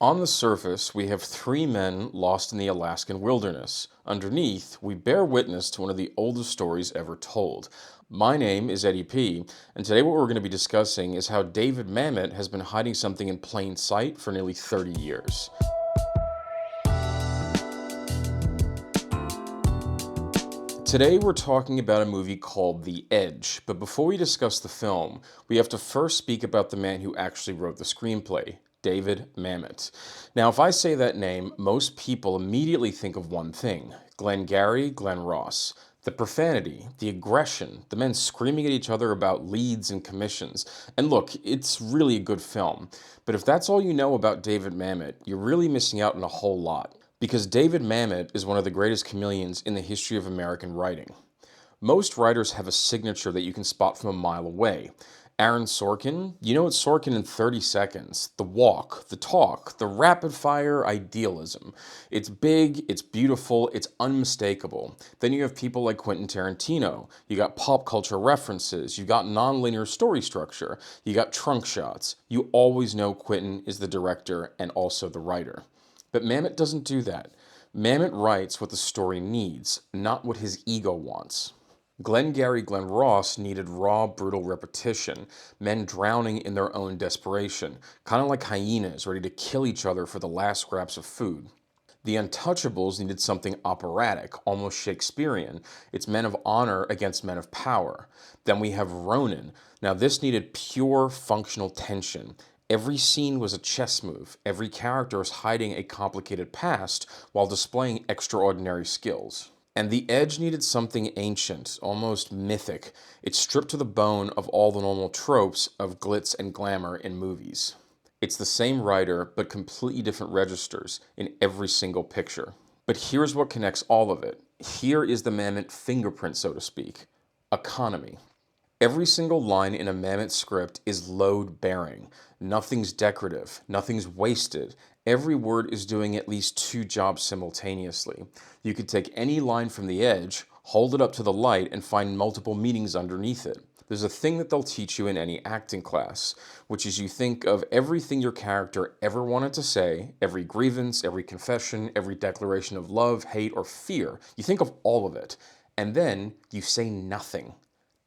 On the surface, we have three men lost in the Alaskan wilderness. Underneath, we bear witness to one of the oldest stories ever told. My name is Eddie P., and today what we're going to be discussing is how David Mamet has been hiding something in plain sight for nearly 30 years. Today we're talking about a movie called The Edge, but before we discuss the film, we have to first speak about the man who actually wrote the screenplay, David Mamet. Now, if I say that name, most people immediately think of one thing: Glengarry Glen Ross. The profanity, the aggression, the men screaming at each other about leads and commissions. And look, it's really a good film, but if that's all you know about David Mamet, you're really missing out on a whole lot. Because David Mamet is one of the greatest chameleons in the history of American writing. Most writers have a signature that you can spot from a mile away. Aaron Sorkin, you know it's Sorkin in 30 seconds. The walk, the talk, the rapid fire idealism. It's big, it's beautiful, it's unmistakable. Then you have people like Quentin Tarantino. You got pop culture references, you got non-linear story structure, you got trunk shots. You always know Quentin is the director and also the writer. But Mamet doesn't do that. Mamet writes what the story needs, not what his ego wants. Glengarry Glen Ross needed raw, brutal repetition, men drowning in their own desperation, kind of like hyenas ready to kill each other for the last scraps of food. The Untouchables needed something operatic, almost Shakespearean. It's men of honor against men of power. Then we have Ronin. Now this needed pure, functional tension. Every scene was a chess move. Every character is hiding a complicated past while displaying extraordinary skills. And The Edge needed something ancient, almost mythic. It's stripped to the bone of all the normal tropes of glitz and glamour in movies. It's the same writer, but completely different registers in every single picture. But here's what connects all of it. Here is the Mamet fingerprint, so to speak. Economy. Every single line in a Mamet script is load-bearing. Nothing's decorative. Nothing's wasted. Every word is doing at least two jobs simultaneously. You could take any line from The Edge, hold it up to the light, and find multiple meanings underneath it. There's a thing that they'll teach you in any acting class, which is you think of everything your character ever wanted to say, every grievance, every confession, every declaration of love, hate, or fear. You think of all of it, and then you say nothing.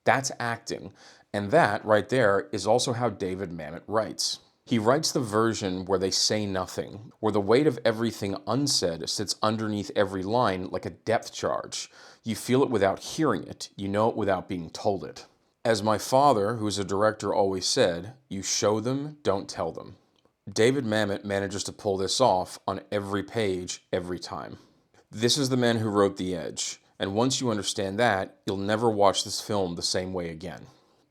That's acting, and that, right there, is also how David Mamet writes. He writes the version where they say nothing, where the weight of everything unsaid sits underneath every line like a depth charge. You feel it without hearing it, you know it without being told it. As my father, who is a director, always said, you show them, don't tell them. David Mamet manages to pull this off on every page, every time. This is the man who wrote The Edge. And once you understand that, you'll never watch this film the same way again.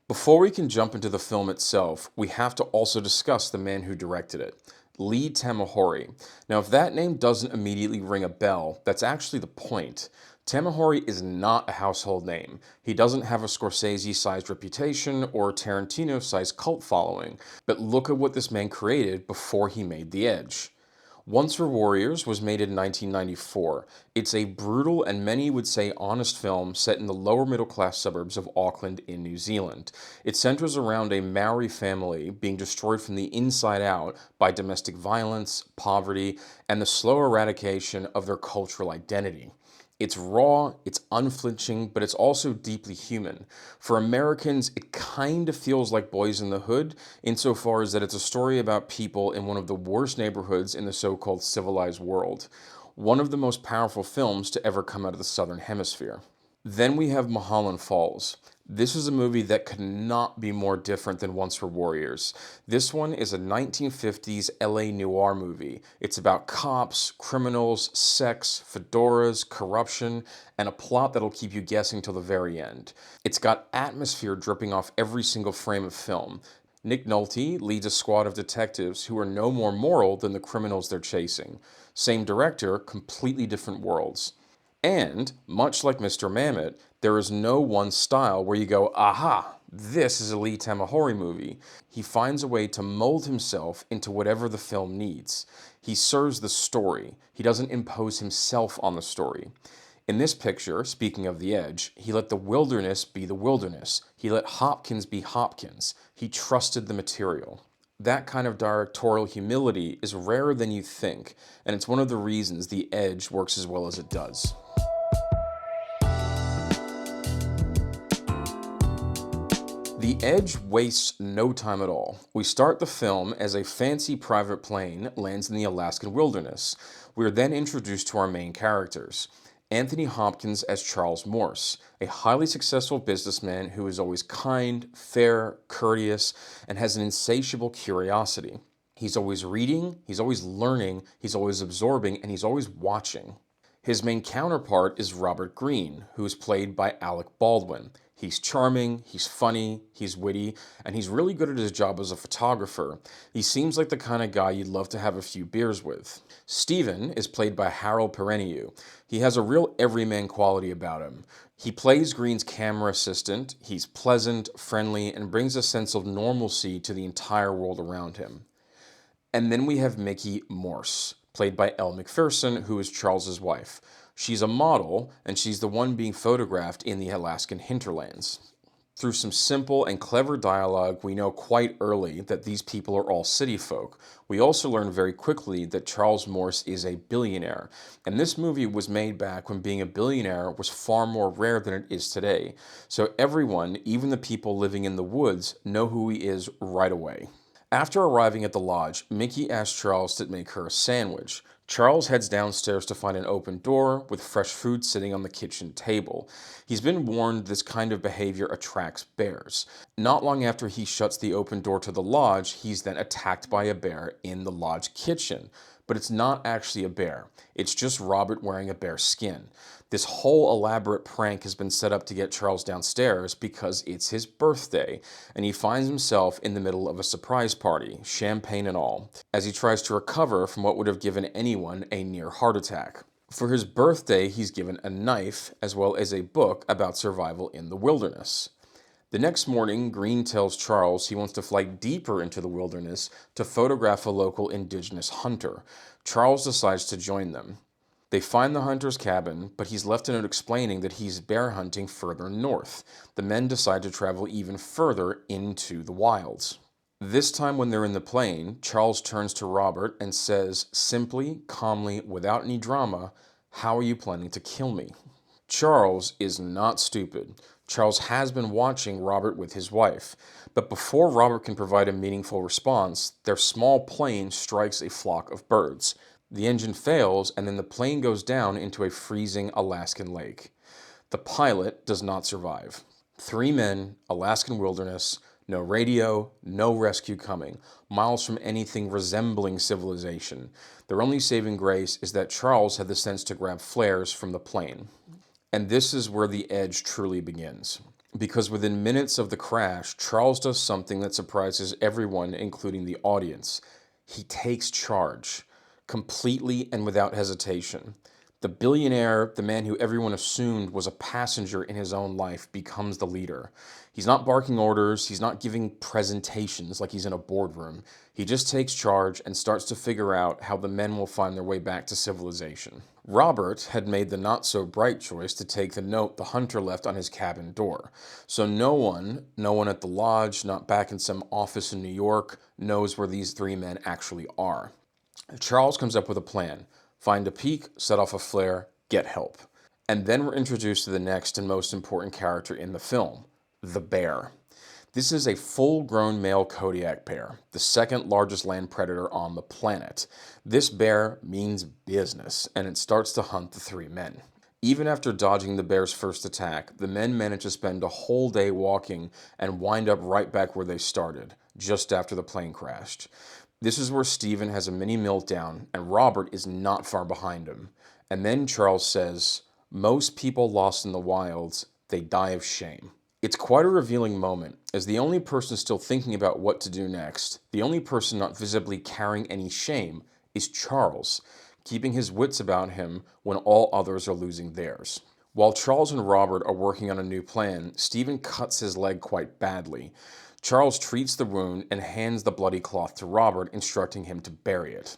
Before we can jump into the film itself, we have to also discuss the man who directed it, Lee Tamahori. Now, if that name doesn't immediately ring a bell, that's actually the point. Tamahori is not a household name. He doesn't have a Scorsese-sized reputation or a Tarantino-sized cult following. But look at what this man created before he made The Edge. Once Were Warriors was made in 1994. It's a brutal and many would say honest film set in the lower middle class suburbs of Auckland in New Zealand. It centers around a Maori family being destroyed from the inside out by domestic violence, poverty, and the slow eradication of their cultural identity. It's raw, it's unflinching, but it's also deeply human. For Americans, it kind of feels like Boys in the Hood, insofar as that it's a story about people in one of the worst neighborhoods in the so-called civilized world. One of the most powerful films to ever come out of the Southern Hemisphere. Then we have Mulholland Falls. This is a movie that could not be more different than Once Were Warriors. This one is a 1950s LA noir movie. It's about cops, criminals, sex, fedoras, corruption, and a plot that'll keep you guessing till the very end. It's got atmosphere dripping off every single frame of film. Nick Nolte leads a squad of detectives who are no more moral than the criminals they're chasing. Same director, completely different worlds. And, much like Mr. Mamet, there is no one style where you go, aha, this is a Lee Tamahori movie. He finds a way to mold himself into whatever the film needs. He serves the story. He doesn't impose himself on the story. In this picture, speaking of The Edge, he let the wilderness be the wilderness. He let Hopkins be Hopkins. He trusted the material. That kind of directorial humility is rarer than you think, and it's one of the reasons The Edge works as well as it does. The Edge wastes no time at all. We start the film as a fancy private plane lands in the Alaskan wilderness. We are then introduced to our main characters. Anthony Hopkins as Charles Morse, a highly successful businessman who is always kind, fair, courteous, and has an insatiable curiosity. He's always reading, he's always learning, he's always absorbing, and he's always watching. His main counterpart is Robert Greene, who is played by Alec Baldwin. He's charming, he's funny, he's witty, and he's really good at his job as a photographer. He seems like the kind of guy you'd love to have a few beers with. Stephen is played by Harold Perrineau. He has a real everyman quality about him. He plays Greene's camera assistant, he's pleasant, friendly, and brings a sense of normalcy to the entire world around him. And then we have Mickey Morse, played by Elle Macpherson, who is Charles's wife. She's a model, and she's the one being photographed in the Alaskan hinterlands. Through some simple and clever dialogue, we know quite early that these people are all city folk. We also learn very quickly that Charles Morse is a billionaire, and this movie was made back when being a billionaire was far more rare than it is today. So everyone, even the people living in the woods, know who he is right away. After arriving at the lodge, Mickey asks Charles to make her a sandwich. Charles heads downstairs to find an open door with fresh food sitting on the kitchen table. He's been warned this kind of behavior attracts bears. Not long after he shuts the open door to the lodge, he's then attacked by a bear in the lodge kitchen. But it's not actually a bear. It's just Robert wearing a bear skin. This whole elaborate prank has been set up to get Charles downstairs because it's his birthday, and he finds himself in the middle of a surprise party, champagne and all, as he tries to recover from what would have given anyone a near heart attack. For his birthday, he's given a knife as well as a book about survival in the wilderness. The next morning, Greene tells Charles he wants to fly deeper into the wilderness to photograph a local indigenous hunter. Charles decides to join them. They find the hunter's cabin, but he's left a note explaining that he's bear hunting further north. The men decide to travel even further into the wilds. This time when they're in the plane, Charles turns to Robert and says, simply, calmly, without any drama, "How are you planning to kill me?" Charles is not stupid. Charles has been watching Robert with his wife. But before Robert can provide a meaningful response, their small plane strikes a flock of birds. The engine fails, and then the plane goes down into a freezing Alaskan lake. The pilot does not survive. 3 men, Alaskan wilderness, no radio, no rescue coming, miles from anything resembling civilization. Their only saving grace is that Charles had the sense to grab flares from the plane. And this is where the edge truly begins. Because within minutes of the crash, Charles does something that surprises everyone, including the audience. He takes charge, completely and without hesitation. The billionaire, the man who everyone assumed was a passenger in his own life, becomes the leader. He's not barking orders, he's not giving presentations like he's in a boardroom. He just takes charge and starts to figure out how the men will find their way back to civilization. Robert had made the not-so-bright choice to take the note the hunter left on his cabin door. So no one at the lodge, not back in some office in New York, knows where these 3 men actually are. Charles comes up with a plan. Find a peak, set off a flare, get help. And then we're introduced to the next and most important character in the film, the bear. This is a full-grown male Kodiak bear, the second largest land predator on the planet. This bear means business, and it starts to hunt the 3 men. Even after dodging the bear's first attack, the men manage to spend a whole day walking and wind up right back where they started, just after the plane crashed. This is where Stephen has a mini meltdown, and Robert is not far behind him. And then Charles says, "Most people lost in the wilds, they die of shame." It's quite a revealing moment, as the only person still thinking about what to do next, the only person not visibly carrying any shame, is Charles, keeping his wits about him when all others are losing theirs. While Charles and Robert are working on a new plan, Stephen cuts his leg quite badly. Charles treats the wound and hands the bloody cloth to Robert, instructing him to bury it.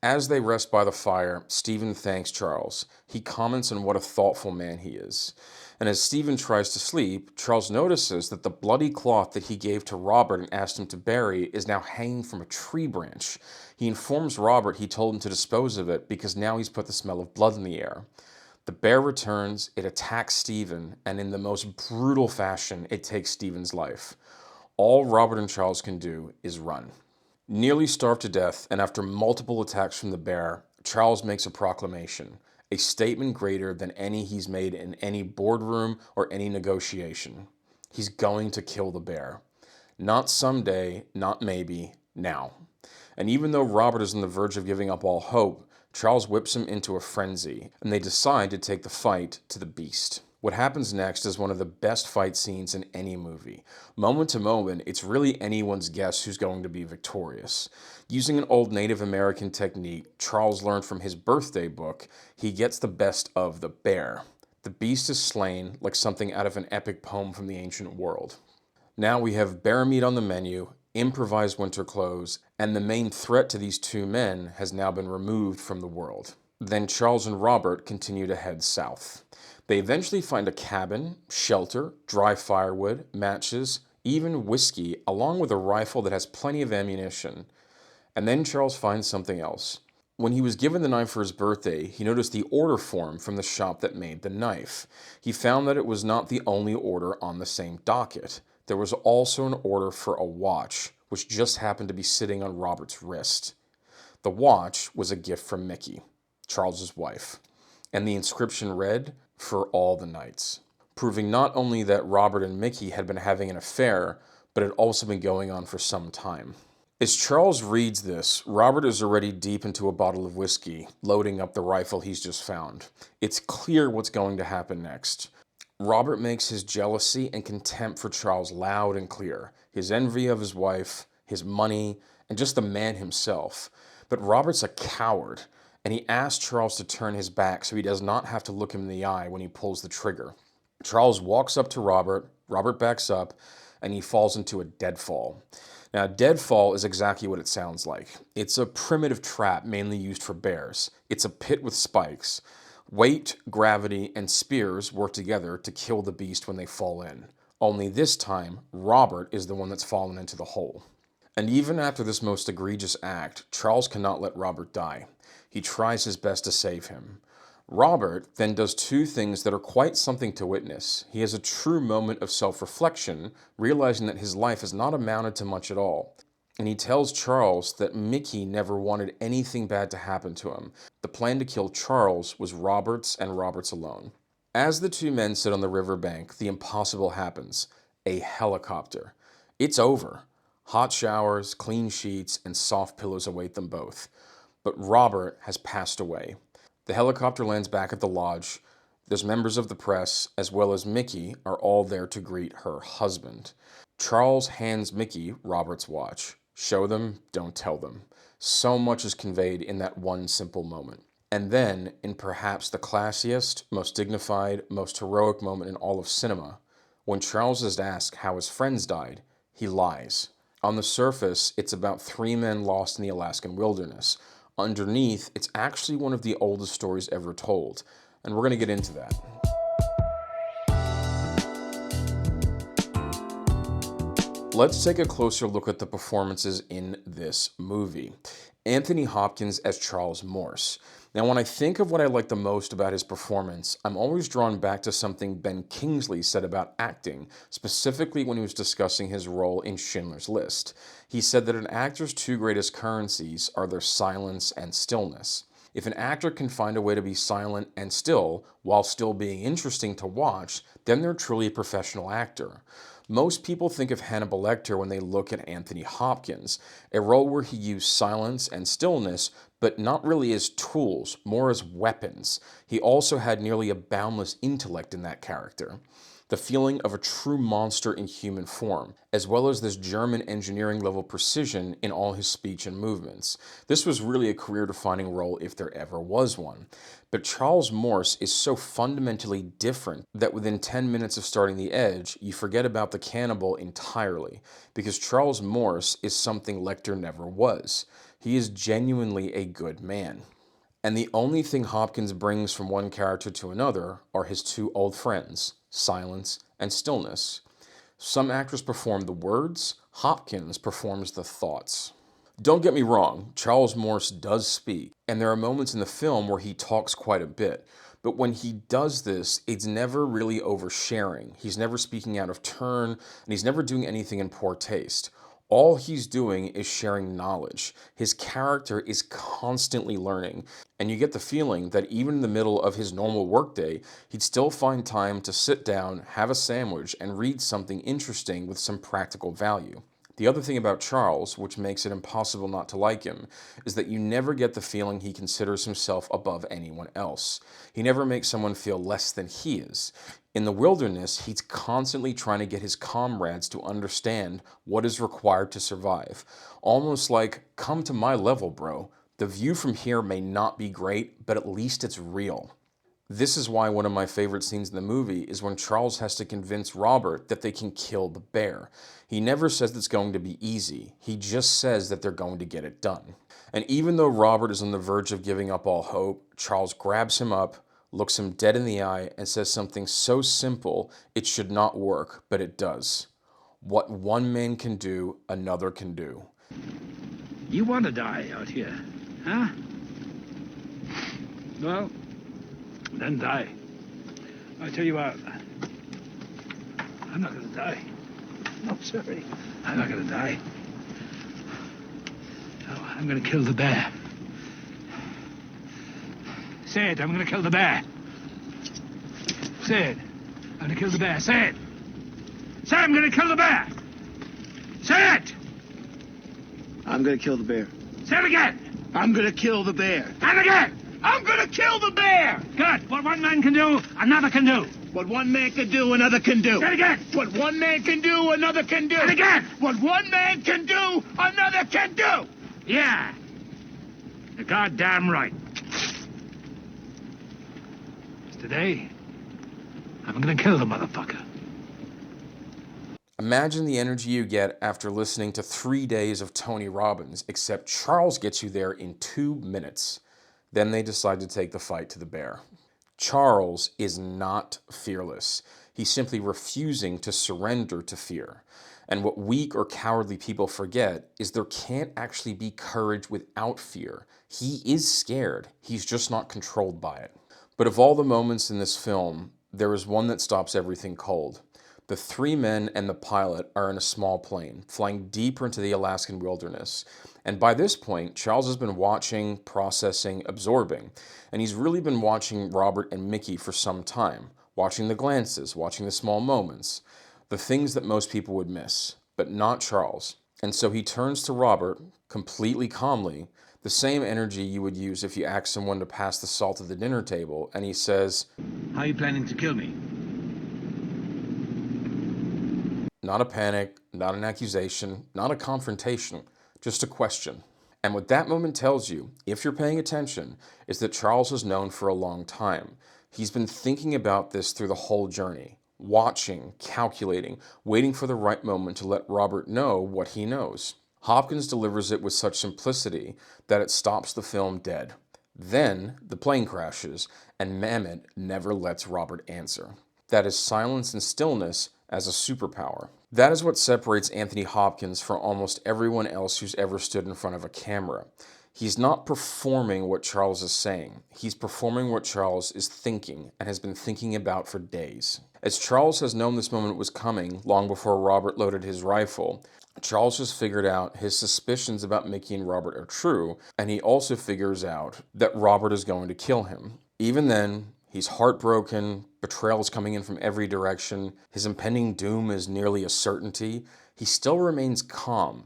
As they rest by the fire, Stephen thanks Charles. He comments on what a thoughtful man he is. And as Stephen tries to sleep, Charles notices that the bloody cloth that he gave to Robert and asked him to bury is now hanging from a tree branch. He informs Robert he told him to dispose of it because now he's put the smell of blood in the air. The bear returns, it attacks Stephen, and in the most brutal fashion, it takes Stephen's life. All Robert and Charles can do is run. Nearly starved to death, and after multiple attacks from the bear, Charles makes a proclamation, a statement greater than any he's made in any boardroom or any negotiation. He's going to kill the bear. Not someday, not maybe, now. And even though Robert is on the verge of giving up all hope, Charles whips him into a frenzy, and they decide to take the fight to the beast. What happens next is one of the best fight scenes in any movie. Moment to moment, it's really anyone's guess who's going to be victorious. Using an old Native American technique Charles learned from his birthday book, he gets the best of the bear. The beast is slain like something out of an epic poem from the ancient world. Now we have bear meat on the menu, improvised winter clothes, and the main threat to these two men has now been removed from the world. Then Charles and Robert continue to head south. They eventually find a cabin, shelter, dry firewood, matches, even whiskey, along with a rifle that has plenty of ammunition. And then Charles finds something else. When he was given the knife for his birthday, he noticed the order form from the shop that made the knife. He found that it was not the only order on the same docket. There was also an order for a watch, which just happened to be sitting on Robert's wrist. The watch was a gift from Mickey, Charles's wife, and the inscription read, "For all the nights," proving not only that Robert and Mickey had been having an affair, but had also been going on for some time. As Charles reads this, Robert is already deep into a bottle of whiskey, loading up the rifle he's just found. It's clear what's going to happen next. Robert makes his jealousy and contempt for Charles loud and clear, his envy of his wife, his money, and just the man himself. But Robert's a coward, and he asks Charles to turn his back so he does not have to look him in the eye when he pulls the trigger. Charles walks up to Robert, Robert backs up, and he falls into a deadfall. Now, deadfall is exactly what it sounds like. It's a primitive trap mainly used for bears. It's a pit with spikes. Weight, gravity, and spears work together to kill the beast when they fall in. Only this time, Robert is the one that's fallen into the hole. And even after this most egregious act, Charles cannot let Robert die. He tries his best to save him. Robert then does two things that are quite something to witness. He has a true moment of self-reflection, realizing that his life has not amounted to much at all. And he tells Charles that Mickey never wanted anything bad to happen to him. The plan to kill Charles was Robert's and Robert's alone. As the two men sit on the riverbank, the impossible happens. A helicopter. It's over. Hot showers, clean sheets, and soft pillows await them both. But Robert has passed away. The helicopter lands back at the lodge. There's members of the press, as well as Mickey, are all there to greet her husband. Charles hands Mickey Robert's watch. Show them, don't tell them. So much is conveyed in that one simple moment. And then, in perhaps the classiest, most dignified, most heroic moment in all of cinema, when Charles is asked how his friends died, he lies. On the surface, it's about 3 men lost in the Alaskan wilderness. Underneath, it's actually one of the oldest stories ever told, and we're going to get into that. Let's take a closer look at the performances in this movie. Anthony Hopkins as Charles Morse. Now, when I think of what I like the most about his performance, I'm always drawn back to something Ben Kingsley said about acting, specifically when he was discussing his role in Schindler's List. He said that an actor's 2 greatest currencies are their silence and stillness. If an actor can find a way to be silent and still, while still being interesting to watch, then they're truly a professional actor. Most people think of Hannibal Lecter when they look at Anthony Hopkins, a role where he used silence and stillness, but not really as tools, more as weapons. He also had nearly a boundless intellect in that character. The feeling of a true monster in human form, as well as this German engineering level precision in all his speech and movements. This was really a career-defining role if there ever was one. But Charles Morse is so fundamentally different that within 10 minutes of starting The Edge, you forget about the cannibal entirely, because Charles Morse is something Lecter never was. He is genuinely a good man. And the only thing Hopkins brings from one character to another are his two old friends, silence and stillness. Some actors perform the words, Hopkins performs the thoughts. Don't get me wrong, Charles Morse does speak, and there are moments in the film where he talks quite a bit. But when he does this, it's never really oversharing. He's never speaking out of turn, and he's never doing anything in poor taste. All he's doing is sharing knowledge. His character is constantly learning, and you get the feeling that even in the middle of his normal workday, he'd still find time to sit down, have a sandwich, and read something interesting with some practical value. The other thing about Charles, which makes it impossible not to like him, is that you never get the feeling he considers himself above anyone else. He never makes someone feel less than he is. In the wilderness, he's constantly trying to get his comrades to understand what is required to survive. Almost like, come to my level, bro. The view from here may not be great, but at least it's real. This is why one of my favorite scenes in the movie is when Charles has to convince Robert that they can kill the bear. He never says it's going to be easy. He just says that they're going to get it done. And even though Robert is on the verge of giving up all hope, Charles grabs him up, looks him dead in the eye, and says something so simple it should not work, but it does. What one man can do, another can do. You want to die out here, huh? Well, then die. I tell you what, I'm not gonna die. No, sorry, I'm not gonna die. No, I'm gonna kill the bear. Say it, I'm gonna kill the bear. Say it, I'm gonna kill the bear. Say it. Say I'm gonna kill the bear. Say it. I'm gonna kill the bear. Say it again. I'm gonna kill the bear. And again. I'm gonna kill the bear! Good. What one man can do, another can do. What one man can do, another can do. Say it again. What one man can do, another can do. And again. What one man can do, another can do. Yeah. You're goddamn right. Today, I'm gonna kill the motherfucker. Imagine the energy you get after listening to 3 days of Tony Robbins, except Charles gets you there in 2 minutes. Then they decide to take the fight to the bear. Charles is not fearless. He's simply refusing to surrender to fear. And what weak or cowardly people forget is there can't actually be courage without fear. He is scared. He's just not controlled by it. But of all the moments in this film, there is one that stops everything cold. The 3 men and the pilot are in a small plane, flying deeper into the Alaskan wilderness. And by this point, Charles has been watching, processing, absorbing. And he's really been watching Robert and Mickey for some time, watching the glances, watching the small moments, the things that most people would miss, but not Charles. And so he turns to Robert, completely calmly, the same energy you would use if you asked someone to pass the salt at the dinner table, and he says, How are you planning to kill me? Not a panic, not an accusation, not a confrontation, just a question. And what that moment tells you, if you're paying attention, is that Charles has known for a long time. He's been thinking about this through the whole journey, watching, calculating, waiting for the right moment to let Robert know what he knows. Hopkins delivers it with such simplicity that it stops the film dead. Then the plane crashes, and Mamet never lets Robert answer. That is silence and stillness as a superpower. That is what separates Anthony Hopkins from almost everyone else who's ever stood in front of a camera. He's not performing what Charles is saying. He's performing what Charles is thinking and has been thinking about for days. As Charles has known this moment was coming long before Robert loaded his rifle, Charles has figured out his suspicions about Mickey and Robert are true, and he also figures out that Robert is going to kill him. Even then, he's heartbroken, betrayal is coming in from every direction, his impending doom is nearly a certainty. He still remains calm.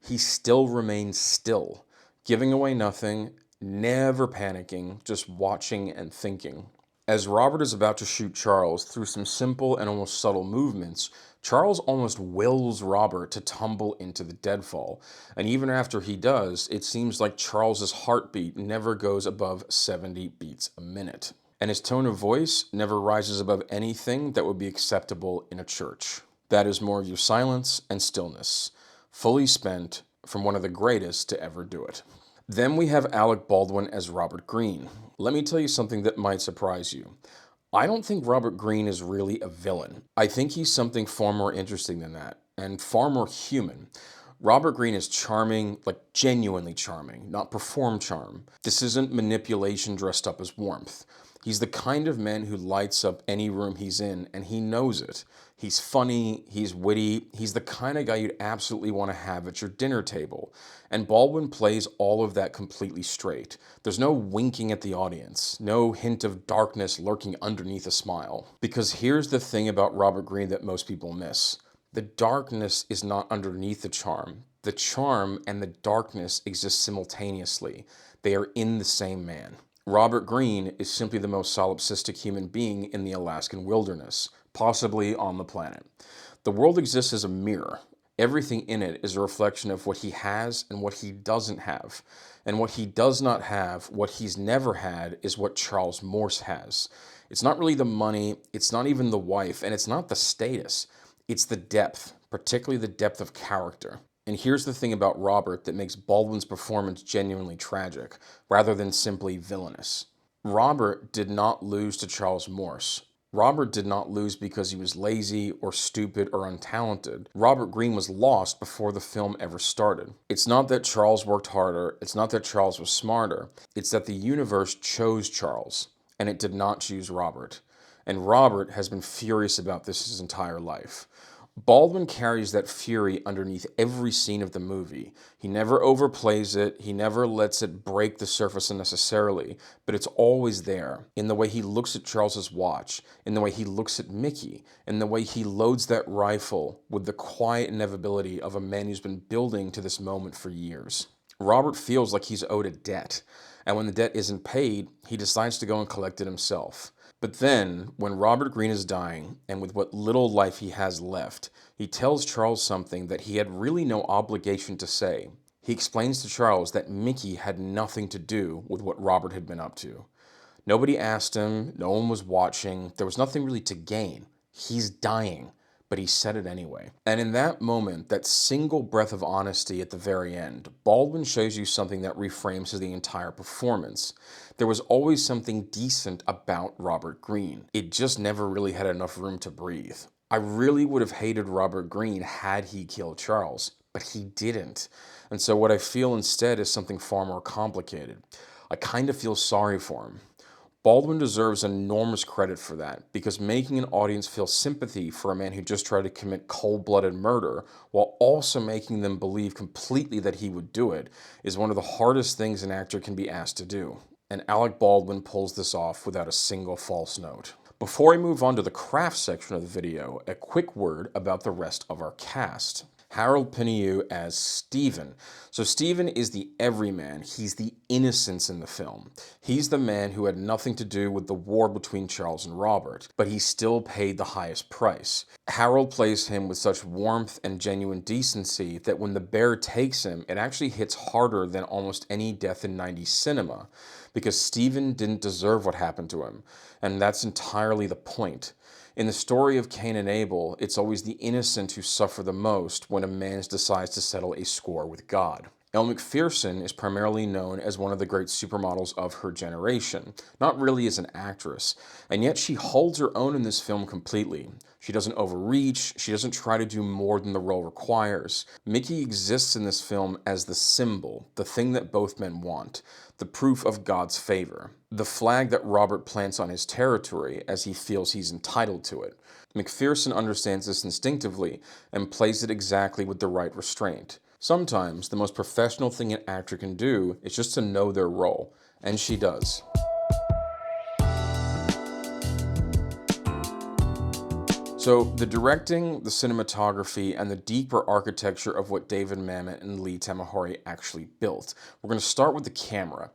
He still remains still, giving away nothing, never panicking, just watching and thinking. As Robert is about to shoot Charles, through some simple and almost subtle movements, Charles almost wills Robert to tumble into the deadfall. And even after he does, it seems like Charles's heartbeat never goes above 70 beats a minute. And his tone of voice never rises above anything that would be acceptable in a church. That is more of your silence and stillness, fully spent from one of the greatest to ever do it. Then we have Alec Baldwin as Robert Greene. Let me tell you something that might surprise you. I don't think Robert Greene is really a villain. I think he's something far more interesting than that, and far more human. Robert Greene is charming, like genuinely charming, not perform charm. This isn't manipulation dressed up as warmth. He's the kind of man who lights up any room he's in, and he knows it. He's funny, he's witty, he's the kind of guy you'd absolutely want to have at your dinner table. And Baldwin plays all of that completely straight. There's no winking at the audience, no hint of darkness lurking underneath a smile. Because here's the thing about Robert Greene that most people miss. The darkness is not underneath the charm. The charm and the darkness exist simultaneously. They are in the same man. Robert Greene is simply the most solipsistic human being in the Alaskan wilderness, possibly on the planet. The world exists as a mirror. Everything in it is a reflection of what he has and what he doesn't have. And what he does not have, what he's never had, is what Charles Morse has. It's not really the money, it's not even the wife, and it's not the status. It's the depth, particularly the depth of character. And here's the thing about Robert that makes Baldwin's performance genuinely tragic, rather than simply villainous. Robert did not lose to Charles Morse. Robert did not lose because he was lazy or stupid or untalented. Robert Greene was lost before the film ever started. It's not that Charles worked harder, it's not that Charles was smarter, it's that the universe chose Charles, and it did not choose Robert. And Robert has been furious about this his entire life. Baldwin carries that fury underneath every scene of the movie. He never overplays it, he never lets it break the surface unnecessarily, but it's always there, in the way he looks at Charles's watch, in the way he looks at Mickey, in the way he loads that rifle with the quiet inevitability of a man who's been building to this moment for years. Robert feels like he's owed a debt, and when the debt isn't paid, he decides to go and collect it himself. But then, when Robert Greene is dying, and with what little life he has left, he tells Charles something that he had really no obligation to say. He explains to Charles that Mickey had nothing to do with what Robert had been up to. Nobody asked him, no one was watching, there was nothing really to gain. He's dying, but he said it anyway. And in that moment, that single breath of honesty at the very end, Baldwin shows you something that reframes the entire performance. There was always something decent about Robert Greene. It just never really had enough room to breathe. I really would have hated Robert Greene had he killed Charles, but he didn't. And so what I feel instead is something far more complicated. I kind of feel sorry for him. Baldwin deserves enormous credit for that, because making an audience feel sympathy for a man who just tried to commit cold-blooded murder, while also making them believe completely that he would do it, is one of the hardest things an actor can be asked to do. And Alec Baldwin pulls this off without a single false note. Before I move on to the craft section of the video, a quick word about the rest of our cast. Harold Piniou as Stephen. So Stephen is the everyman. He's the innocence in the film. He's the man who had nothing to do with the war between Charles and Robert, but he still paid the highest price. Harold plays him with such warmth and genuine decency that when the bear takes him, it actually hits harder than almost any death in 90s cinema, because Stephen didn't deserve what happened to him, and that's entirely the point. In the story of Cain and Abel, it's always the innocent who suffer the most when a man decides to settle a score with God. Elle Macpherson is primarily known as one of the great supermodels of her generation, not really as an actress, and yet she holds her own in this film completely. She doesn't overreach, she doesn't try to do more than the role requires. Mickey exists in this film as the symbol, the thing that both men want, the proof of God's favor, the flag that Robert plants on his territory as he feels he's entitled to it. Macpherson understands this instinctively and plays it exactly with the right restraint. Sometimes, the most professional thing an actor can do is just to know their role, and she does. So, the directing, the cinematography, and the deeper architecture of what David Mamet and Lee Tamahori actually built. We're going to start with the camera.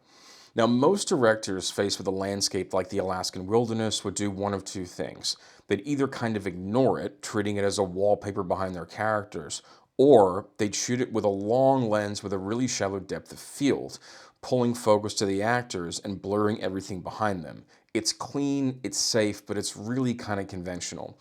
Now, most directors faced with a landscape like the Alaskan wilderness would do one of two things. They'd either kind of ignore it, treating it as a wallpaper behind their characters, or they'd shoot it with a long lens with a really shallow depth of field, pulling focus to the actors and blurring everything behind them. It's clean, it's safe, but it's really kind of conventional.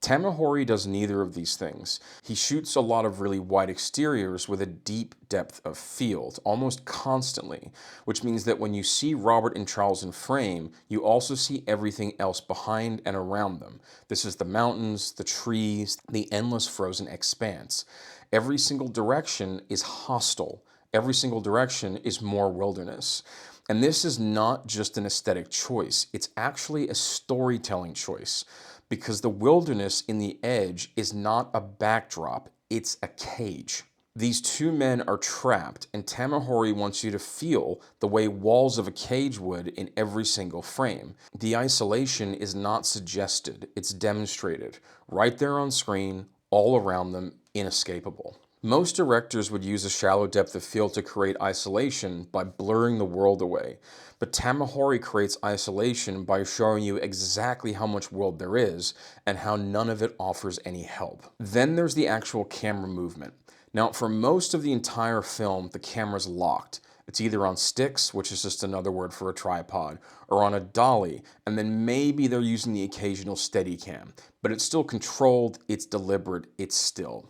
Tamahori does neither of these things. He shoots a lot of really wide exteriors with a deep depth of field, almost constantly, which means that when you see Robert and Charles in frame, you also see everything else behind and around them. This is the mountains, the trees, the endless frozen expanse. Every single direction is hostile. Every single direction is more wilderness. And this is not just an aesthetic choice, it's actually a storytelling choice. Because the wilderness in The Edge is not a backdrop, it's a cage. These two men are trapped, and Tamahori wants you to feel the way walls of a cage would in every single frame. The isolation is not suggested, it's demonstrated. Right there on screen, all around them, inescapable. Most directors would use a shallow depth of field to create isolation by blurring the world away, but Tamahori creates isolation by showing you exactly how much world there is and how none of it offers any help. Then there's the actual camera movement. Now, for most of the entire film, the camera's locked. It's either on sticks, which is just another word for a tripod, or on a dolly, and then maybe they're using the occasional Steadicam, but it's still controlled, it's deliberate, it's still.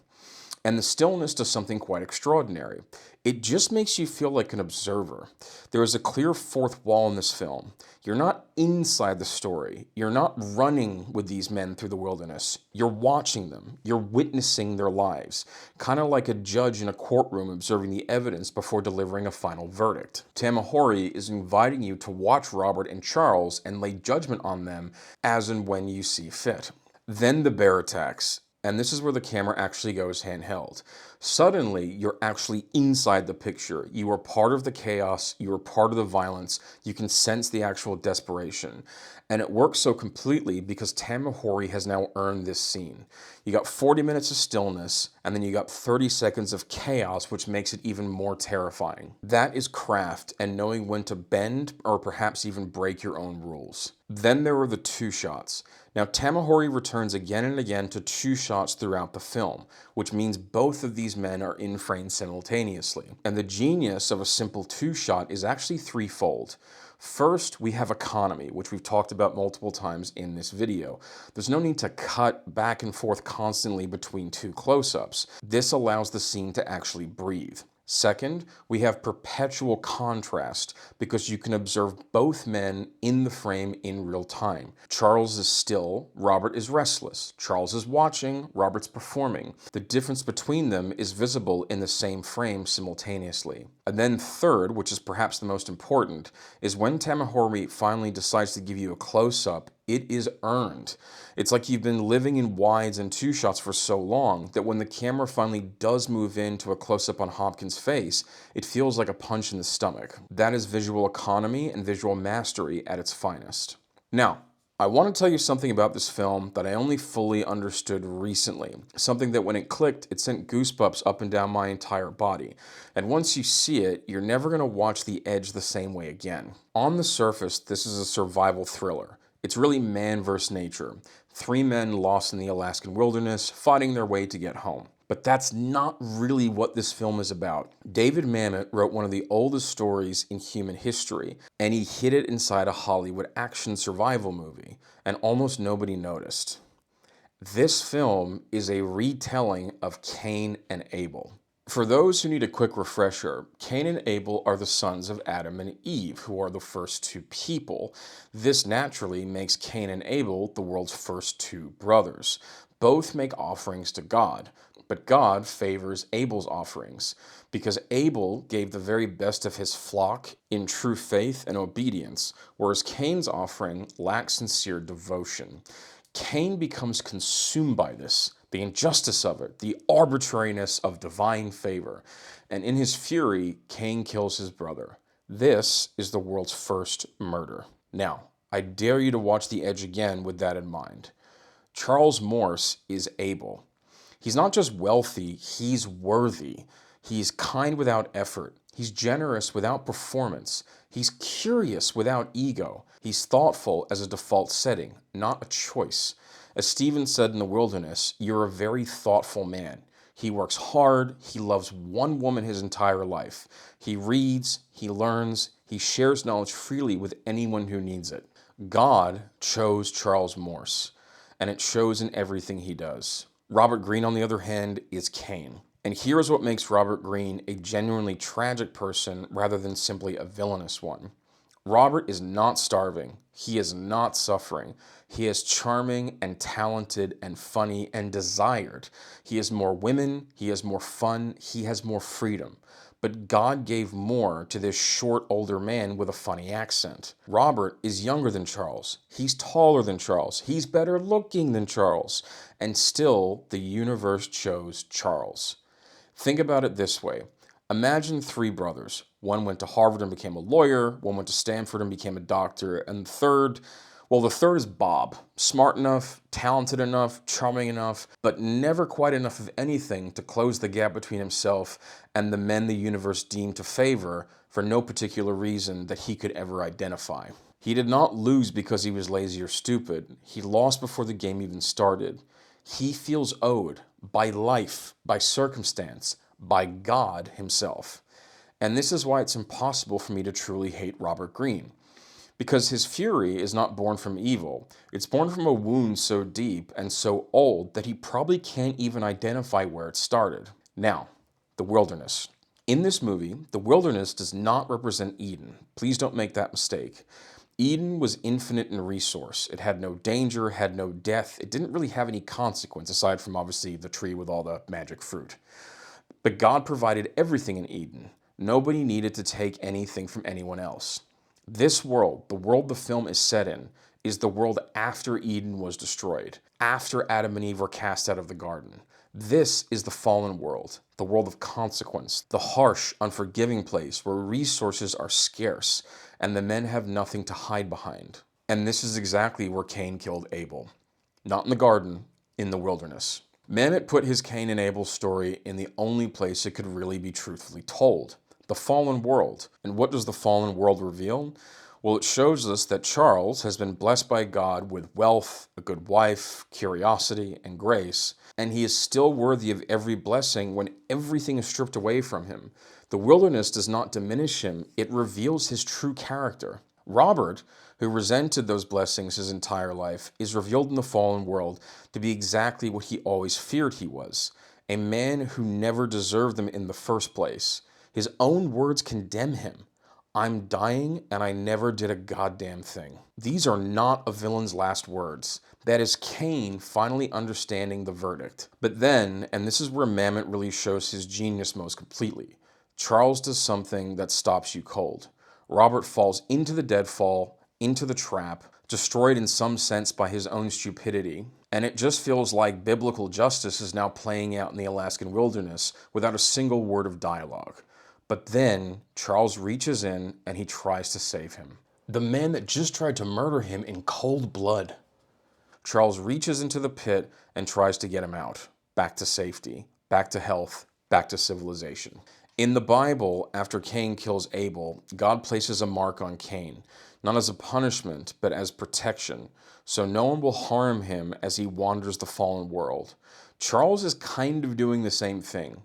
And the stillness does something quite extraordinary. It just makes you feel like an observer. There is a clear fourth wall in this film. You're not inside the story. You're not running with these men through the wilderness. You're watching them. You're witnessing their lives. Kind of like a judge in a courtroom observing the evidence before delivering a final verdict. Tamahori is inviting you to watch Robert and Charles and lay judgment on them as and when you see fit. Then the bear attacks. And this is where the camera actually goes handheld. Suddenly, you're actually inside the picture. You are part of the chaos, you are part of the violence, you can sense the actual desperation. And it works so completely because Tamahori has now earned this scene. You got 40 minutes of stillness, and then you got 30 seconds of chaos, which makes it even more terrifying. That is craft and knowing when to bend or perhaps even break your own rules. Then there are the two shots. Now, Tamahori returns again and again to two shots throughout the film, which means both of these men are in frame simultaneously. And the genius of a simple two shot is actually threefold. First, we have economy, which we've talked about multiple times in this video. There's no need to cut back and forth constantly between two close-ups. This allows the scene to actually breathe. Second, we have perpetual contrast because you can observe both men in the frame in real time. Charles is still, Robert is restless. Charles is watching, Robert's performing. The difference between them is visible in the same frame simultaneously. And then third, which is perhaps the most important, is when Tamahori finally decides to give you a close-up, it is earned. It's like you've been living in wides and two shots for so long that when the camera finally does move into a close-up on Hopkins' face, it feels like a punch in the stomach. That is visual economy and visual mastery at its finest. Now, I want to tell you something about this film that I only fully understood recently. Something that when it clicked, it sent goosebumps up and down my entire body. And once you see it, you're never going to watch The Edge the same way again. On the surface, this is a survival thriller. It's really man versus nature. Three men lost in the Alaskan wilderness, fighting their way to get home. But that's not really what this film is about. David Mamet wrote one of the oldest stories in human history, and he hid it inside a Hollywood action survival movie, and almost nobody noticed. This film is a retelling of Cain and Abel. For those who need a quick refresher, Cain and Abel are the sons of Adam and Eve, who are the first two people. This naturally makes Cain and Abel the world's first two brothers. Both make offerings to God, but God favors Abel's offerings, because Abel gave the very best of his flock in true faith and obedience, whereas Cain's offering lacked sincere devotion. Cain becomes consumed by this, the injustice of it, the arbitrariness of divine favor, and in his fury, Cain kills his brother. This is the world's first murder. Now, I dare you to watch The Edge again with that in mind. Charles Morse is Abel. He's not just wealthy, he's worthy. He's kind without effort. He's generous without performance. He's curious without ego. He's thoughtful as a default setting, not a choice. As Stephen said in The Wilderness, you're a very thoughtful man. He works hard. He loves one woman his entire life. He reads, he learns, he shares knowledge freely with anyone who needs it. God chose Charles Morse. and it shows in everything he does. Robert Greene, on the other hand, is Cain. And here's what makes Robert Greene a genuinely tragic person rather than simply a villainous one. Robert is not starving. He is not suffering. He is charming and talented and funny and desired. He has more women. He has more fun. He has more freedom. But God gave more to this short, older man with a funny accent. Robert is younger than Charles. He's taller than Charles. He's better looking than Charles. And still, the universe chose Charles. Think about it this way. Imagine three brothers. One went to Harvard and became a lawyer, one went to Stanford and became a doctor, and the third is Bob. Smart enough, talented enough, charming enough, but never quite enough of anything to close the gap between himself and the men the universe deemed to favor for no particular reason that he could ever identify. He did not lose because he was lazy or stupid. He lost before the game even started. He feels owed by life, by circumstance, by God himself. And this is why it's impossible for me to truly hate Robert Greene. Because his fury is not born from evil. It's born from a wound so deep and so old that he probably can't even identify where it started. Now, the wilderness. In this movie, the wilderness does not represent Eden. Please don't make that mistake. Eden was infinite in resource. It had no danger, had no death. It didn't really have any consequence aside from obviously the tree with all the magic fruit. But God provided everything in Eden. Nobody needed to take anything from anyone else. This world, the world the film is set in, is the world after Eden was destroyed, after Adam and Eve were cast out of the garden. This is the fallen world, the world of consequence, the harsh, unforgiving place where resources are scarce and the men have nothing to hide behind. And this is exactly where Cain killed Abel. Not in the garden, in the wilderness. Mamet put his Cain and Abel story in the only place it could really be truthfully told. The fallen world. And what does the fallen world reveal? Well, it shows us that Charles has been blessed by God with wealth, a good wife, curiosity, and grace, and he is still worthy of every blessing when everything is stripped away from him. The wilderness does not diminish him, it reveals his true character. Robert, who resented those blessings his entire life, is revealed in the fallen world to be exactly what he always feared he was, a man who never deserved them in the first place. His own words condemn him. I'm dying and I never did a goddamn thing. These are not a villain's last words. That is Cain finally understanding the verdict. But then, and this is where Mamet really shows his genius most completely, Charles does something that stops you cold. Robert falls into the deadfall, into the trap, destroyed in some sense by his own stupidity. And it just feels like biblical justice is now playing out in the Alaskan wilderness without a single word of dialogue. But then Charles reaches in and he tries to save him. The man that just tried to murder him in cold blood. Charles reaches into the pit and tries to get him out. Back to safety, back to health, back to civilization. In the Bible, after Cain kills Abel, God places a mark on Cain, not as a punishment, but as protection, so no one will harm him as he wanders the fallen world. Charles is kind of doing the same thing,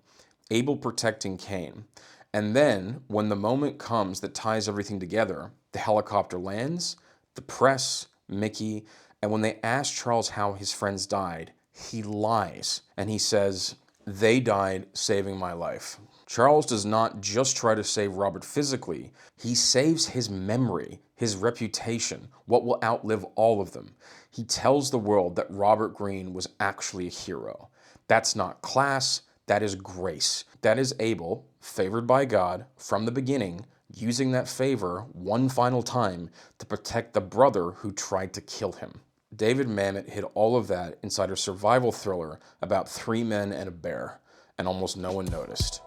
Abel protecting Cain. And then, when the moment comes that ties everything together, the helicopter lands, the press, Mickey, and when they ask Charles how his friends died, he lies, and he says, "They died saving my life." Charles does not just try to save Robert physically, he saves his memory, his reputation, what will outlive all of them. He tells the world that Robert Greene was actually a hero. That's not class, that is grace. That is Abel, favored by God from the beginning, using that favor one final time to protect the brother who tried to kill him. David Mamet hid all of that inside a survival thriller about three men and a bear, and almost no one noticed.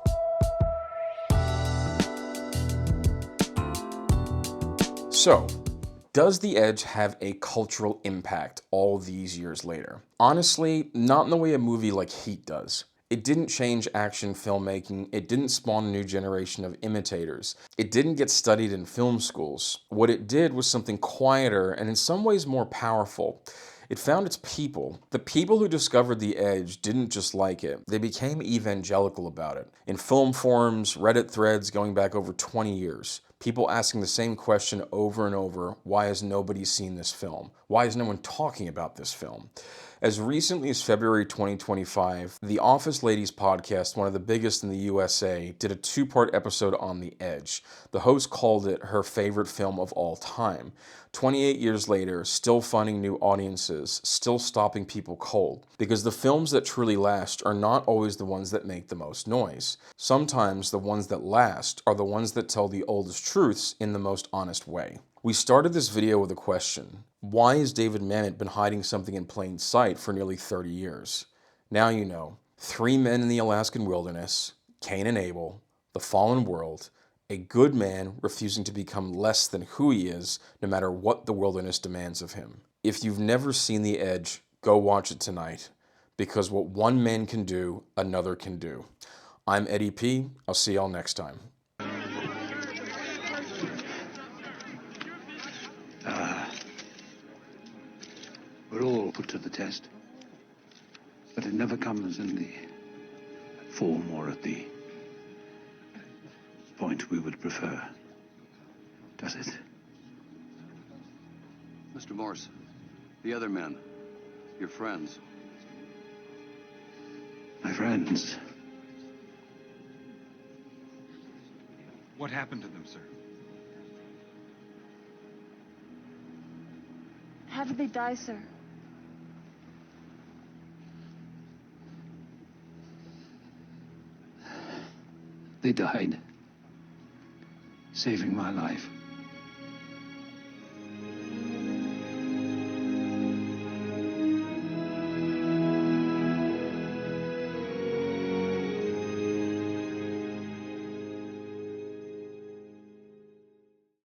So, does The Edge have a cultural impact all these years later? Honestly, not in the way a movie like Heat does. It didn't change action filmmaking, it didn't spawn a new generation of imitators, it didn't get studied in film schools. What it did was something quieter and in some ways more powerful. It found its people. The people who discovered The Edge didn't just like it, they became evangelical about it. In film forums, Reddit threads going back over 20 years. People asking the same question over and over, why has nobody seen this film? Why is no one talking about this film? As recently as February 2025, the Office Ladies podcast, one of the biggest in the USA, did a two-part episode on The Edge. The host called it her favorite film of all time. 28 years later, still finding new audiences, still stopping people cold. Because the films that truly last are not always the ones that make the most noise. Sometimes the ones that last are the ones that tell the oldest truths in the most honest way. We started this video with a question. Why has David Mamet been hiding something in plain sight for nearly 30 years? Now you know. 3 men in the Alaskan wilderness, Cain and Abel, the fallen world, a good man refusing to become less than who he is, no matter what the wilderness demands of him. If you've never seen The Edge, go watch it tonight, because what one man can do, another can do. I'm Eddie P. I'll see y'all next time. We're all put to the test. But it never comes in the form or at the point we would prefer. Does it? Mr. Morse, the other men, your friends. My friends. What happened to them, sir? How did they die, sir? They died, saving my life.